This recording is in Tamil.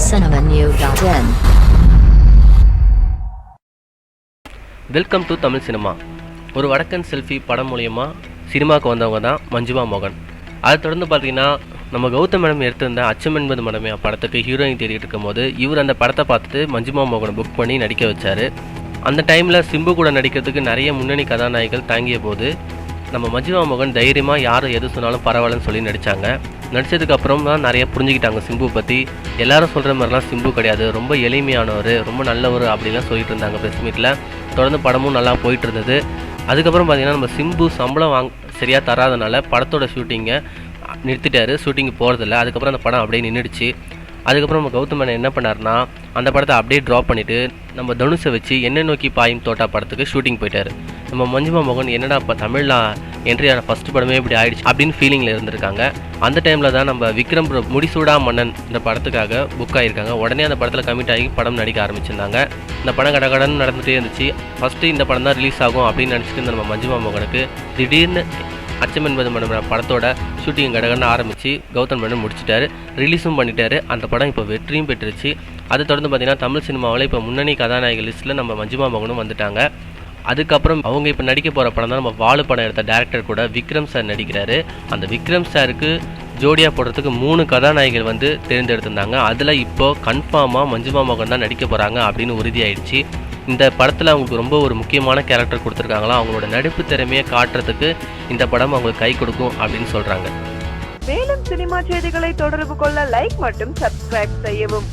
tamilcinemanew.in. Welcome to Tamil cinema. ஒரு வடக்கன் செல்ஃபி படம் மூலயமா சினிமாவுக்கு வந்தவங்க தான் மஞ்சிமா மோகன். அதை தொடர்ந்து பார்த்தீங்கன்னா நம்ம கௌதம் மேடம் எடுத்திருந்த அச்சம் என்பது மனமே படத்துக்கு ஹீரோயின் தேடிட்டு இருக்கும் போது இவர் அந்த படத்தை பார்த்துட்டு மஞ்சிமா மோகனை புக் பண்ணி நடிக்க வச்சார். அந்த டைமில் சிம்பு கூட நடிக்கிறதுக்கு நிறைய முன்னணி கதாநாயகிகள் தாங்கிய போது நம்ம மஞ்சிமா மோகன் தைரியமாக யார் எது சொன்னாலும் பரவாயில்லன்னு சொல்லி நடித்தாங்க. நடித்ததுக்கப்புறம் தான் நிறைய புரிஞ்சுக்கிட்டாங்க சிம்பு பற்றி. எல்லாரும் சொல்கிற மாதிரிலாம் சிம்பு கிடையாது, ரொம்ப எளிமையானவர், ரொம்ப நல்லவர் அப்படின்லாம் சொல்லிட்டு இருந்தாங்க ப்ரெஸ் மீட்டில். தொடர்ந்து படமும் நல்லா போயிட்டு இருந்தது. அதுக்கப்புறம் பார்த்திங்கன்னா நம்ம சிம்பு சம்பளம் சரியாக தராதனால படத்தோட ஷூட்டிங்கை நிறுத்திட்டார், ஷூட்டிங்கு போகிறதில்ல. அதுக்கப்புறம் அந்த படம் அப்படியே நின்றுடுச்சு. அதுக்கப்புறம் நம்ம கௌதம் மேனன் என்ன பண்ணார்னா அந்த படத்தை அப்படியே ட்ராப் பண்ணிவிட்டு நம்ம தனுஷை வச்சு என்ன நோக்கி பாயும் தோட்டா படத்துக்கு ஷூட்டிங் போயிட்டார். நம்ம மஞ்சிமா மோகன் என்னடா இப்போ தமிழில் என்ட்ரியான ஃபஸ்ட்டு படமே இப்படி ஆயிடுச்சு அப்படின்னு ஃபீலிங்கில் இருந்திருக்காங்க. அந்த டைமில் தான் நம்ம விக்ரம் முடிசூடா மன்னன் இந்த படத்துக்காக புக் ஆகியிருக்காங்க. உடனே அந்த படத்தில் கமிட் ஆகி படம் நடிக்க ஆரம்பிச்சிருந்தாங்க. இந்த படம் கடகடன்னு நடந்துகிட்டே இருந்துச்சு. ஃபஸ்ட்டு இந்த படம் தான் ரிலீஸ் ஆகும் அப்படின்னு நினச்சிட்டு இருந்த நம்ம மஞ்சிமா மோகனுக்கு திடீர்னு அச்சம் என்பது மனம் படத்தோட ஷூட்டிங் கடகடன்னு ஆரம்பித்து கௌதம் மேனன் முடிச்சிட்டாரு, ரிலீஸும் பண்ணிட்டாரு. அந்த படம் இப்போ வெற்றியும் பெற்றுருச்சு. அதை தொடர்ந்து பார்த்திங்கன்னா தமிழ் சினிமாவில் இப்போ முன்னணி கதாநாயகி லிஸ்ட்டில் நம்ம மஞ்சிமா மோகனும் வந்துட்டாங்க. அதுக்கப்புறம் அவங்க இப்போ நடிக்க போகிற படம் தான் நம்ம வாழு படம் எடுத்த டேரக்டர் கூட விக்ரம் சார் நடிக்கிறாரு. அந்த விக்ரம் சாருக்கு ஜோடியாக போடுறதுக்கு 3 கதாநாயகிகள் வந்து தேர்ந்தெடுத்திருந்தாங்க. அதில் இப்போது கன்ஃபார்மாக மஞ்சிமா மோகன் தான் நடிக்க போகிறாங்க அப்படின்னு உறுதியாயிடுச்சு. இந்த படத்தில் அவங்களுக்கு ரொம்ப ஒரு முக்கியமான கேரக்டர் கொடுத்துருக்காங்களா, அவங்களோட நடிப்பு திறமையை காட்டுறதுக்கு இந்த படம் அவங்களுக்கு கை கொடுக்கும் அப்படின்னு சொல்கிறாங்க. மேலும் சினிமா செய்திகளை தொடர்பு கொள்ள லைக் மற்றும் சப்ஸ்கிரைப் செய்யவும்.